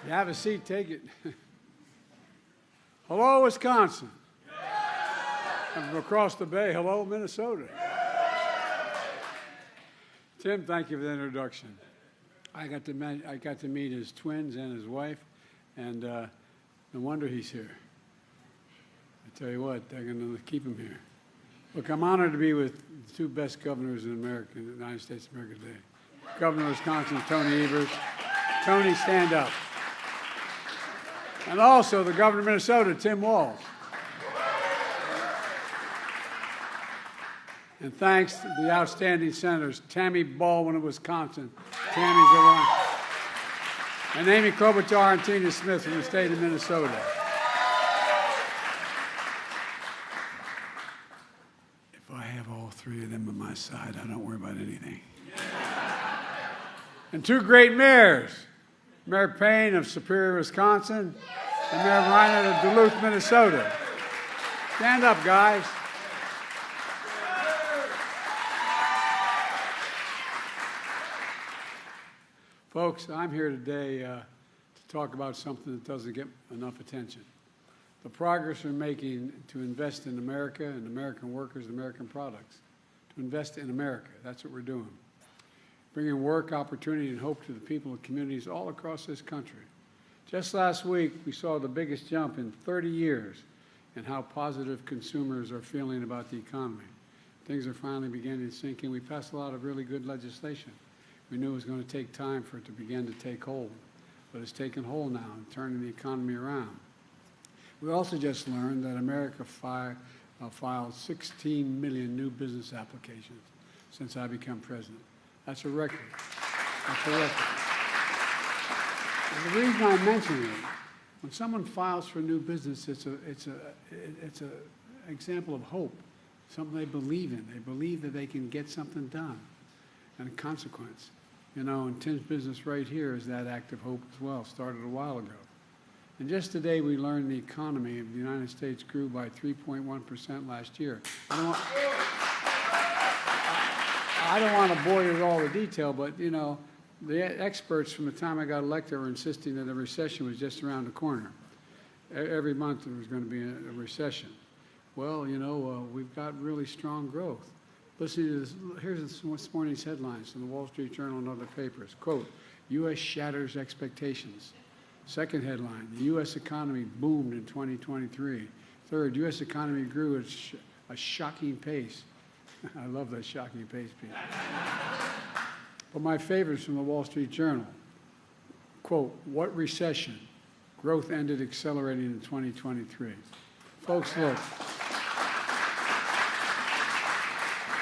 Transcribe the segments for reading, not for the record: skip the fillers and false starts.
You have a seat, take it. Hello, Wisconsin. And from across the bay, hello, Minnesota. Tim, thank you for the introduction. I got to meet his twins and his wife, and no wonder he's here. I tell you what, they're going to keep him here. Look, I'm honored to be with the two best governors in America, in the United States of America today. Governor of Wisconsin, Tony Evers. Tony, stand up. And also the governor of Minnesota, Tim Walz. And thanks to the outstanding senators, Tammy Baldwin of Wisconsin, Tammy's the one, and Amy Klobuchar and Tina Smith from the state of Minnesota. If I have all three of them on my side, I don't worry about anything. And two great mayors, Mayor Payne of Superior, Wisconsin, and Mayor Reinert of Duluth, Minnesota. Stand up, guys. Folks, I'm here today to talk about something that doesn't get enough attention. The progress we're making to invest in America and American workers and American products. To invest in America, that's what we're doing. Bringing work, opportunity, and hope to the people and communities all across this country. Just last week, we saw the biggest jump in 30 years in how positive consumers are feeling about the economy. Things are finally beginning to sink in. We passed a lot of really good legislation. We knew it was going to take time for it to begin to take hold, but it's taken hold now and turning the economy around. We also just learned that America filed 16 million new business applications since I became president. That's a record. That's a record. And the reason I mention it, when someone files for new business, it's an example of hope, something they believe in. They believe that they can get something done, and a consequence. You know, and Tim's business right here is that act of hope as well, started a while ago. And just today we learned the economy of the United States grew by 3.1% last year. I don't want to bore you with all the detail, but, you know, the experts from the time I got elected were insisting that a recession was just around the corner. Every month there was going to be a recession. Well, you know, we've got really strong growth. Listen to this. Here's this morning's headlines from the Wall Street Journal and other papers. Quote, U.S. shatters expectations. Second headline, the U.S. economy boomed in 2023. Third, U.S. economy grew at a shocking pace. I love that shocking pace piece. But my favorites from the Wall Street Journal. Quote, what recession? Growth ended accelerating in 2023. Folks, look.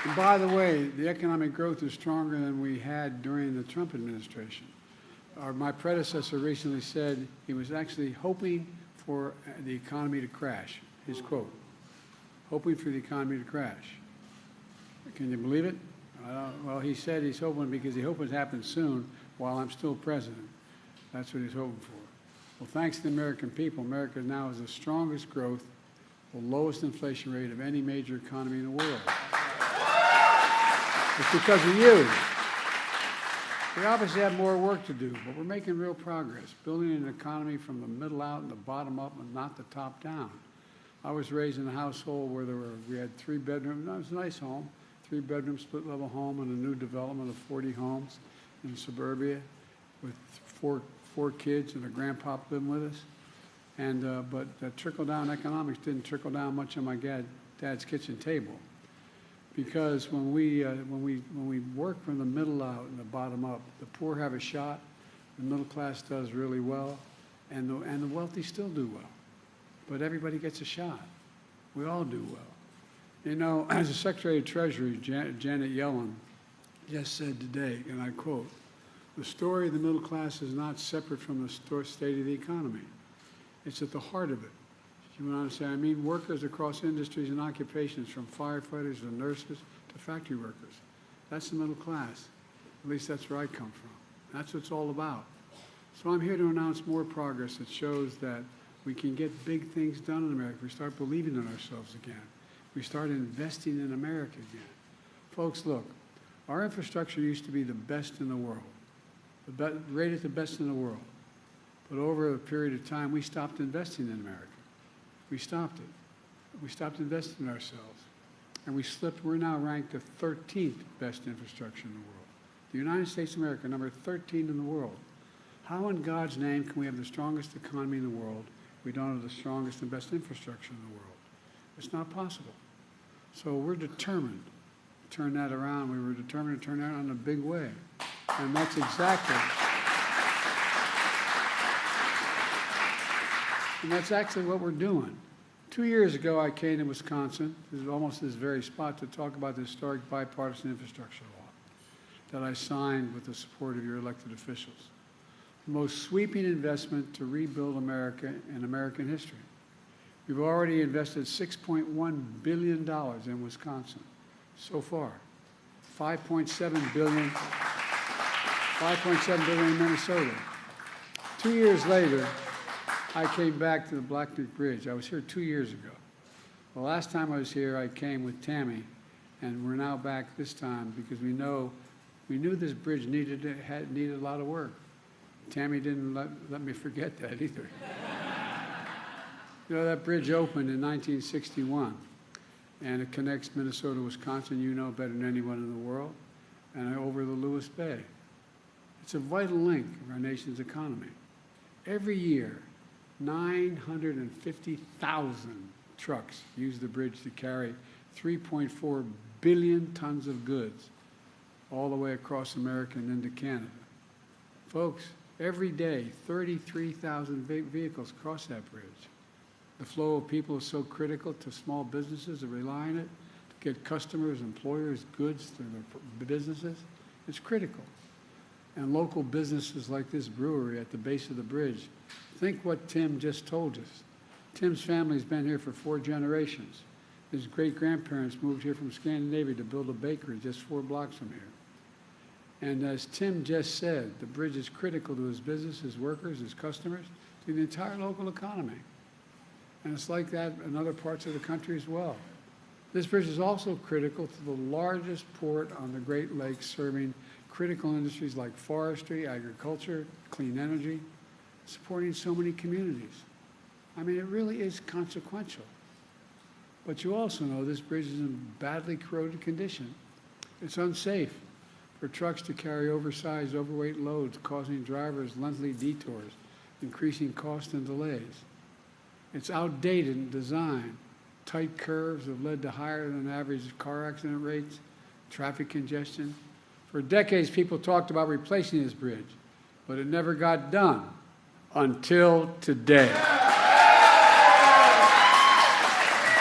And by the way, the economic growth is stronger than we had during the Trump administration. My predecessor recently said he was actually hoping for the economy to crash. His quote, hoping for the economy to crash. Can you believe it? Well, he said he's hoping because he hopes it happens soon while I'm still president. That's what he's hoping for. Well, thanks to the American people, America now has the strongest growth, the lowest inflation rate of any major economy in the world. It's because of you. We obviously have more work to do, but we're making real progress, building an economy from the middle out and the bottom up and not the top down. I was raised in a household where we had 3 bedrooms. It was a nice home, 3-bedroom split-level home and a new development of 40 homes in suburbia with four kids and a grandpa living with us. And but that trickle-down economics didn't trickle down much on my dad's kitchen table. Because when we work from the middle out and the bottom up, the poor have a shot, the middle class does really well, and the wealthy still do well. But everybody gets a shot. We all do well. You know, as the Secretary of Treasury, Janet Yellen, just said today, and I quote, the story of the middle class is not separate from the state of the economy. It's at the heart of it. You went on to say, I mean workers across industries and occupations, from firefighters to nurses to factory workers. That's the middle class. At least that's where I come from. That's what it's all about. So I'm here to announce more progress that shows that we can get big things done in America. We start believing in ourselves again. We start investing in America again. Folks, look, our infrastructure used to be the best in the world, rated the best in the world. But over a period of time, we stopped investing in America. We stopped it. We stopped investing in ourselves. And we slipped. We're now ranked the 13th best infrastructure in the world. The United States of America, number 13 in the world. How in God's name can we have the strongest economy in the world if we don't have the strongest and best infrastructure in the world? It's not possible. So we're determined to turn that around. We were determined to turn that around in a big way. And that's actually what we're doing. 2 years ago, I came to Wisconsin, this is almost this very spot, to talk about the historic bipartisan infrastructure law that I signed with the support of your elected officials. The most sweeping investment to rebuild America in American history. We've already invested $6.1 billion in Wisconsin so far. $5.7 billion in Minnesota. 2 years later, I came back to the Blatnik Bridge. I was here 2 years ago. The last time I was here, I came with Tammy, and we're now back this time because we knew this bridge needed a lot of work. Tammy didn't let me forget that either. You know, that bridge opened in 1961, and it connects Minnesota, Wisconsin, you know better than anyone in the world, and over the Lewis Bay. It's a vital link of our nation's economy. Every year, 950,000 trucks use the bridge to carry 3.4 billion tons of goods all the way across America and into Canada. Folks, every day, 33,000 vehicles cross that bridge. The flow of people is so critical to small businesses that rely on it to get customers, employers, goods to their businesses. It's critical. And local businesses like this brewery at the base of the bridge, think what Tim just told us. Tim's family's been here for 4 generations. His great-grandparents moved here from Scandinavia to build a bakery just 4 blocks from here. And as Tim just said, the bridge is critical to his business, his workers, his customers, to the entire local economy. And it's like that in other parts of the country as well. This bridge is also critical to the largest port on the Great Lakes, serving critical industries like forestry, agriculture, clean energy, supporting so many communities. I mean, it really is consequential. But you also know this bridge is in badly corroded condition. It's unsafe for trucks to carry oversized, overweight loads, causing drivers lengthy detours, increasing costs and delays. It's outdated in design. Tight curves have led to higher than average car accident rates, traffic congestion. For decades, people talked about replacing this bridge, but it never got done until today.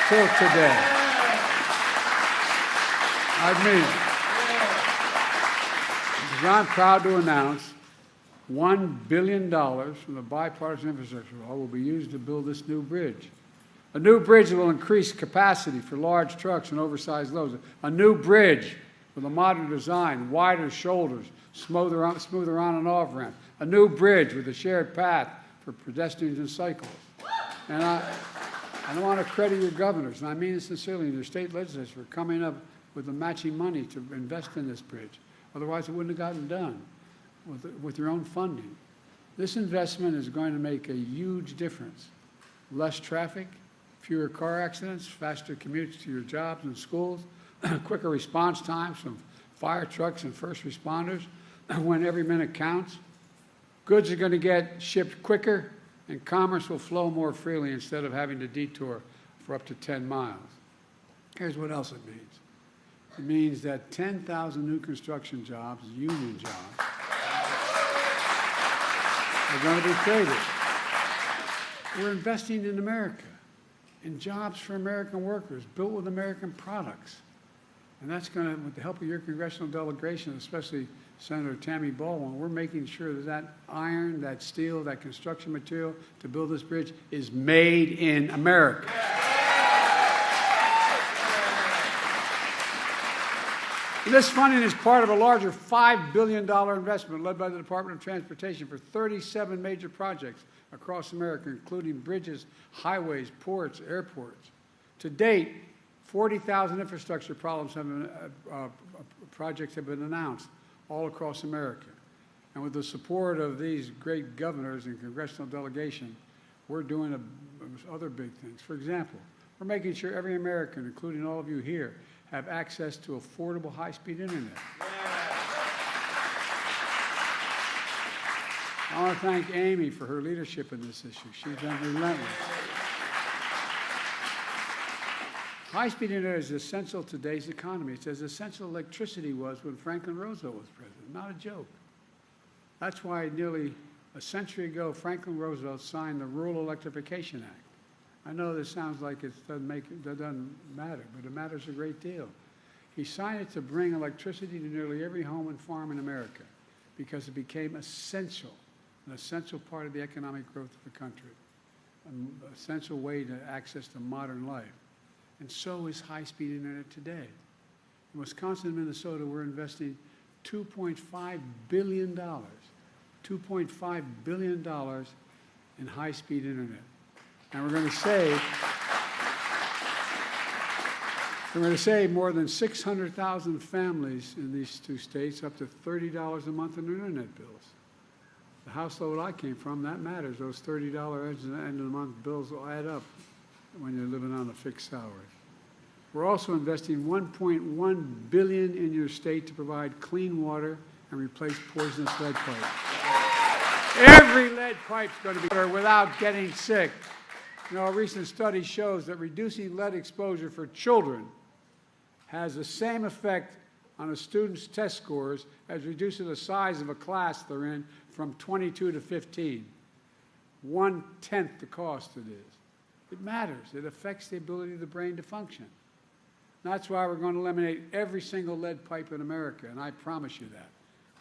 Until today. I mean, I'm proud to announce $1 billion from the bipartisan infrastructure law will be used to build this new bridge. A new bridge that will increase capacity for large trucks and oversized loads. A new bridge with a modern design, wider shoulders, smoother on and off ramp. A new bridge with a shared path for pedestrians and cyclists. And I want to credit your governors, and I mean it sincerely, and your state legislatures for coming up with the matching money to invest in this bridge. Otherwise, it wouldn't have gotten done with your own funding. This investment is going to make a huge difference. Less traffic, fewer car accidents, faster commutes to your jobs and schools, quicker response times from fire trucks and first responders when every minute counts. Goods are going to get shipped quicker, and commerce will flow more freely instead of having to detour for up to 10 miles. Here's what else it means. It means that 10,000 new construction jobs, union jobs, are going to be created. We're investing in America, in jobs for American workers, built with American products. And that's going to, with the help of your congressional delegation, especially Senator Tammy Baldwin, we're making sure that that iron, that steel, that construction material to build this bridge is made in America. And this funding is part of a larger $5 billion investment led by the Department of Transportation for 37 major projects across America, including bridges, highways, ports, airports. To date, 40,000 infrastructure projects have been announced all across America. And with the support of these great governors and congressional delegation, we're doing other big things. For example, we're making sure every American, including all of you here, have access to affordable high-speed internet. Yeah. I want to thank Amy for her leadership in this issue. She's been relentless. High-speed internet is essential to today's economy. It's as essential as electricity was when Franklin Roosevelt was president. Not a joke. That's why nearly a century ago, Franklin Roosevelt signed the Rural Electrification Act. I know this sounds like it doesn't matter, but it matters a great deal. He signed it to bring electricity to nearly every home and farm in America because it became essential, an essential part of the economic growth of the country, an essential way to access to modern life. And so is high-speed internet today. In Wisconsin and Minnesota, we're investing $2.5 billion, $2.5 billion in high-speed internet. And we're going to save more than 600,000 families in these two states up to $30 a month in their internet bills. The household I came from, that matters. Those $30 at the end of the month bills will add up when you're living on a fixed salary. We're also investing $1.1 billion in your state to provide clean water and replace poisonous lead pipes. Every lead pipe's going to be water without getting sick. You know, a recent study shows that reducing lead exposure for children has the same effect on a student's test scores as reducing the size of a class they're in from 22 to 15. 1/10 the cost it is. It matters. It affects the ability of the brain to function. And that's why we're going to eliminate every single lead pipe in America, and I promise you that.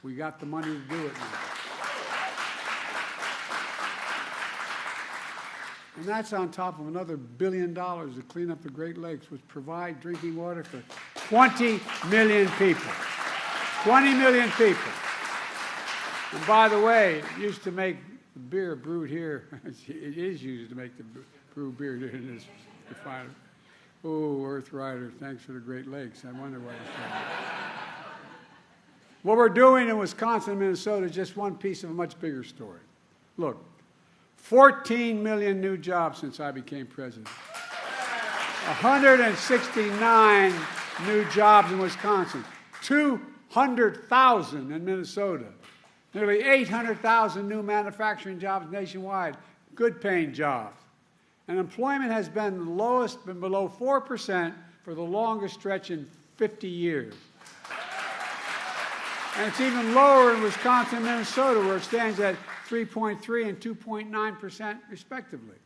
We got the money to do it now. And that's on top of another $1 billion to clean up the Great Lakes, which provide drinking water for 20 million people. 20 million people. And by the way, it used to make the beer brewed here. It is used to make the brewed beer here in this refinery. Oh, Earth Rider, thanks for the Great Lakes. I wonder why it's doing that. What we're doing in Wisconsin and Minnesota is just one piece of a much bigger story. Look. 14 million new jobs since I became president. 169 new jobs in Wisconsin. 200,000 in Minnesota. Nearly 800,000 new manufacturing jobs nationwide. Good paying jobs. And employment has been the lowest, been below 4% for the longest stretch in 50 years. And it's even lower in Wisconsin and Minnesota, where it stands at 3.3% and 2.9% respectively.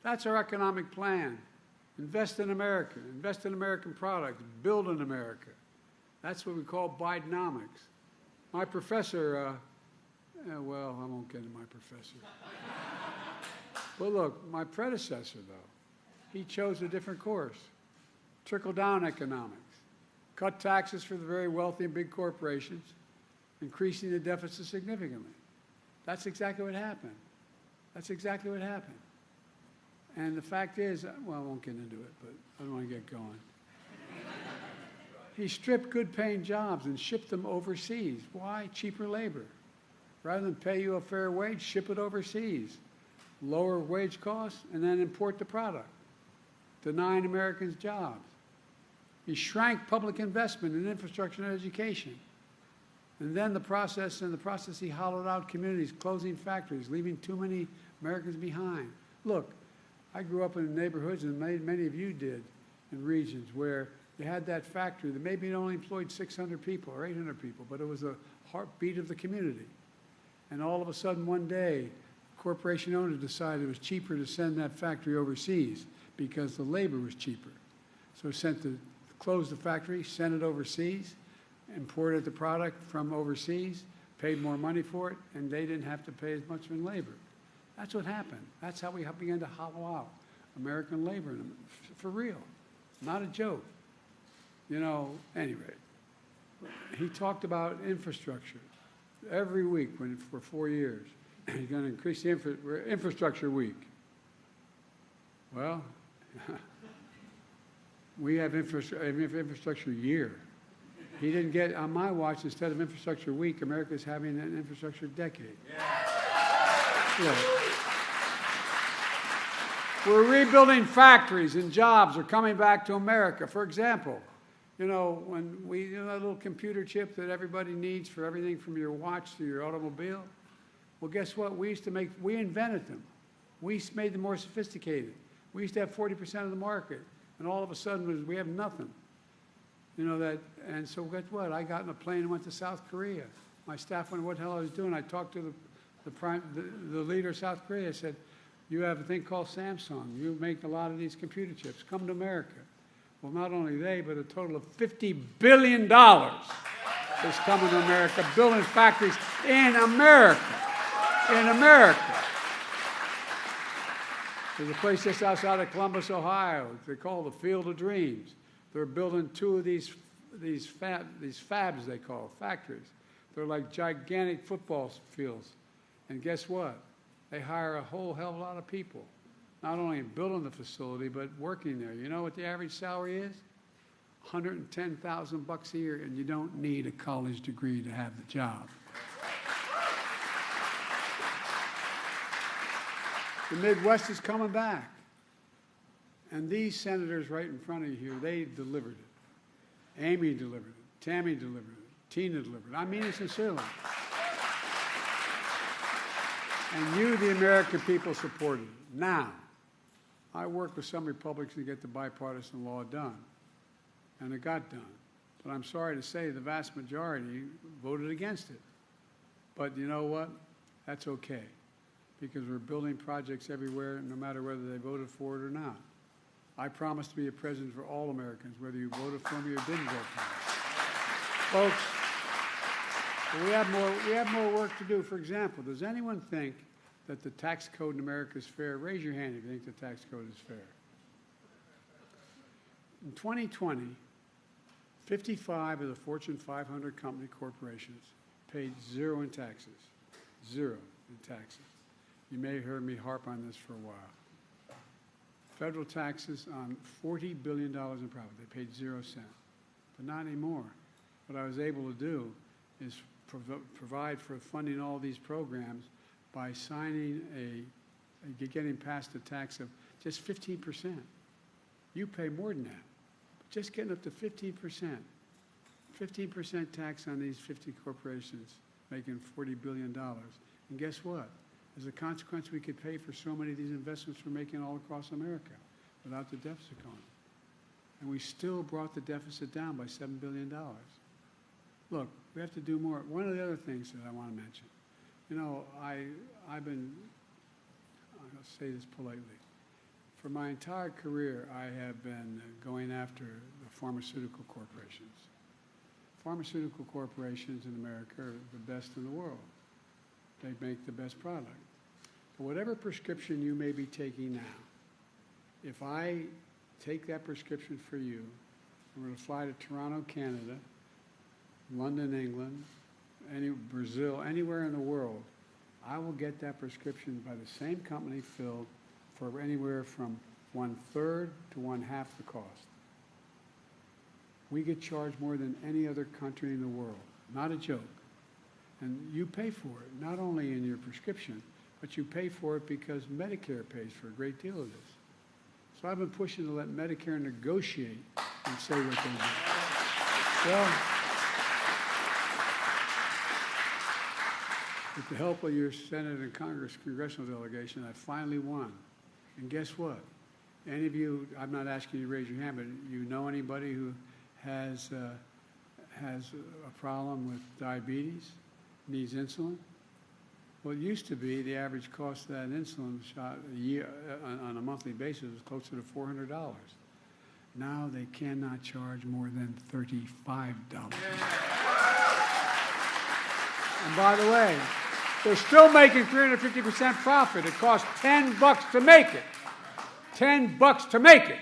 That's our economic plan. Invest in America, invest in American products, build in America. That's what we call Bidenomics. My professor, well, I won't get into my professor. Well, look, my predecessor, though, he chose a different course. Trickle-down economics. Cut taxes for the very wealthy and big corporations, increasing the deficit significantly. That's exactly what happened. That's exactly what happened. And the fact is, well, I won't get into it, but I don't want to get going. He stripped good-paying jobs and shipped them overseas. Why? Cheaper labor. Rather than pay you a fair wage, ship it overseas. Lower wage costs, and then import the product, denying Americans jobs. He shrank public investment in infrastructure and education. And then the process, he hollowed out communities, closing factories, leaving too many Americans behind. Look, I grew up in neighborhoods, and many of you did, in regions where you had that factory that maybe it only employed 600 people or 800 people, but it was the heartbeat of the community. And all of a sudden, one day, corporation owners decided it was cheaper to send that factory overseas because the labor was cheaper. So closed the factory, sent it overseas, imported the product from overseas, paid more money for it, and they didn't have to pay as much in labor. That's what happened. That's how we began to hollow out American labor, for real, not a joke. You know, anyway, he talked about infrastructure every week for 4 years. He's going to increase the infrastructure week. Well, we have infrastructure year. He didn't get, on my watch, instead of infrastructure week, America's having an infrastructure decade. Yeah. We're rebuilding factories and jobs are coming back to America. For example, you know, when that little computer chip that everybody needs for everything from your watch to your automobile, well, guess what? We invented them. We made them more sophisticated. We used to have 40% of the market, and all of a sudden we have nothing. You know that, and so guess what? I got in a plane and went to South Korea. My staff wondered what the hell I was doing. I talked to the leader of South Korea. I said, you have a thing called Samsung. You make a lot of these computer chips. Come to America. Well, not only they, but a total of $50 billion is coming to America, building factories in America. In America. There's a place just outside of Columbus, Ohio. They call the Field of Dreams. They're building two of these fabs, they call factories. They're like gigantic football fields. And guess what? They hire a whole hell of a lot of people, not only building the facility, but working there. You know what the average salary is? $110,000 a year, and you don't need a college degree to have the job. The Midwest is coming back. And these senators right in front of you here, they delivered it. Amy delivered it. Tammy delivered it. Tina delivered it. I mean it sincerely. And you, the American people, supported it. Now, I worked with some Republicans to get the bipartisan law done, and it got done. But I'm sorry to say the vast majority voted against it. But you know what? That's okay, because we're building projects everywhere, no matter whether they voted for it or not. I promise to be a president for all Americans, whether you voted for me or didn't vote for me. Folks, we have more work to do. For example, does anyone think that the tax code in America is fair? Raise your hand if you think the tax code is fair. In 2020, 55 of the Fortune 500 company corporations paid zero in taxes. Zero in taxes. You may have heard me harp on this for a while. Federal taxes on $40 billion in profit. They paid 0 cents. But not anymore. What I was able to do is provide for funding all these programs by signing getting past a tax of just 15%. You pay more than that. But just getting up to 15%. 15% tax on these 50 corporations making $40 billion. And guess what? As a consequence, we could pay for so many of these investments we're making all across America without the deficit going. And we still brought the deficit down by $7 billion. Look, we have to do more. One of the other things that I want to mention, you know, I'll say this politely. For my entire career, I have been going after the pharmaceutical corporations. Pharmaceutical corporations in America are the best in the world. They make the best product. But whatever prescription you may be taking now, if I take that prescription for you, and we're going to fly to Toronto, Canada, London, England, Brazil, anywhere in the world, I will get that prescription by the same company filled for anywhere from 1/3 to 1/2 the cost. We get charged more than any other country in the world. Not a joke. And you pay for it, not only in your prescription, but you pay for it because Medicare pays for a great deal of this. So I've been pushing to let Medicare negotiate and say what they do. Well, with the help of your Senate and Congress congressional delegation, I finally won. And guess what? Any of you, I'm not asking you to raise your hand, but you know anybody who has a problem with diabetes? Needs insulin? Well, it used to be the average cost of that insulin shot a year on a monthly basis was closer to $400. Now they cannot charge more than $35. And by the way, they're still making 350% profit. It costs $10 to make it. $10 to make it.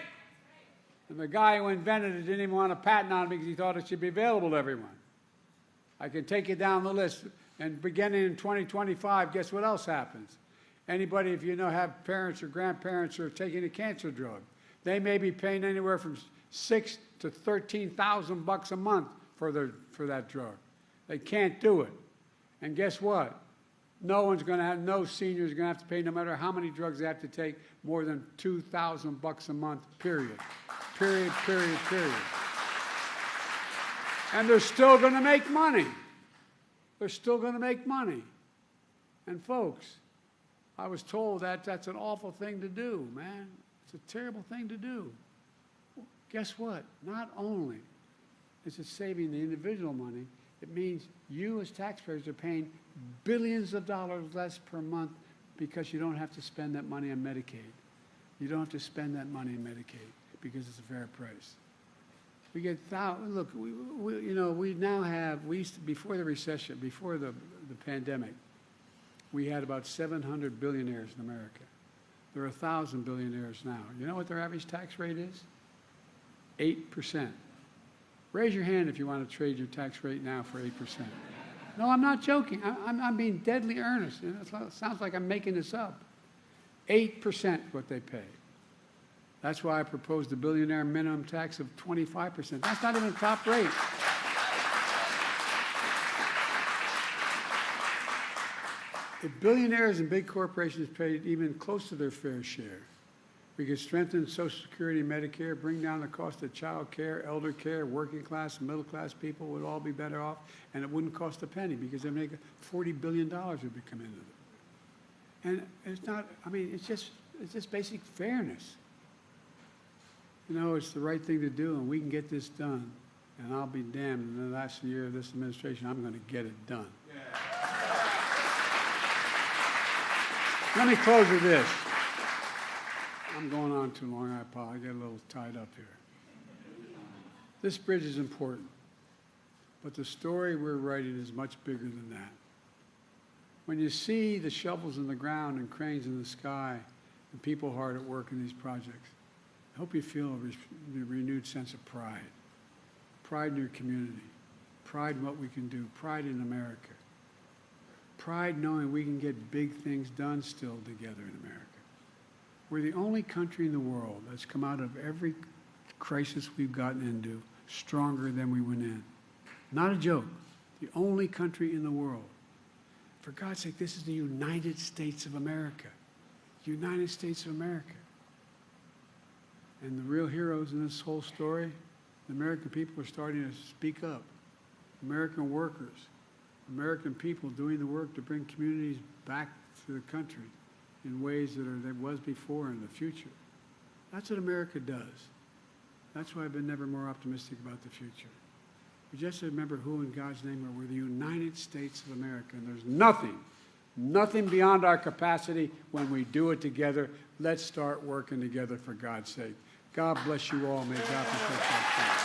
And the guy who invented it didn't even want a patent on it because he thought it should be available to everyone. I can take you down the list. And beginning in 2025, guess what else happens? Anybody, if you know, have parents or grandparents who are taking a cancer drug, they may be paying anywhere from $6,000 to $13,000 a month for that drug. They can't do it. And guess what? No senior is going to have to pay, no matter how many drugs they have to take, more than $2,000 a month, period. Period, period, period. And they're still going to make money. They're still going to make money. And folks, I was told that that's an awful thing to do, man. It's a terrible thing to do. Guess what? Not only is it saving the individual money, it means you as taxpayers are paying billions of dollars less per month because you don't have to spend that money on Medicaid. You don't have to spend that money on Medicaid because it's a fair price. We get look. We now have. We used to, before the recession, before the pandemic, we had about 700 billionaires in America. There are 1,000 billionaires now. You know what their average tax rate is? 8%. Raise your hand if you want to trade your tax rate now for 8%. No, I'm not joking. I'm being deadly earnest. You know, it sounds like I'm making this up. 8% what they pay. That's why I proposed a billionaire minimum tax of 25%. That's not even top rate. If billionaires and big corporations paid even close to their fair share, we could strengthen Social Security and Medicare, bring down the cost of child care, elder care, working class and middle class people would all be better off, and it wouldn't cost a penny because they make $40 billion would be coming into it. And it's not, I mean, it's just basic fairness. You know, it's the right thing to do, and we can get this done. And I'll be damned, in the last year of this administration, I'm going to get it done. Yeah. Let me close with this. I'm going on too long. I apologize. I get a little tied up here. This bridge is important, but the story we're writing is much bigger than that. When you see the shovels in the ground and cranes in the sky and people hard at work in these projects, I hope you feel a renewed sense of pride. Pride in your community. Pride in what we can do. Pride in America. Pride knowing we can get big things done still together in America. We're the only country in the world that's come out of every crisis we've gotten into stronger than we went in. Not a joke. The only country in the world. For God's sake, this is the United States of America. United States of America. And the real heroes in this whole story, the American people are starting to speak up. American workers, American people doing the work to bring communities back to the country in ways that was before and in the future. That's what America does. That's why I've been never more optimistic about the future. We just remember who in God's name are. We're the United States of America, and there's nothing beyond our capacity when we do it together. Let's start working together for God's sake. God bless you all. May God protect us.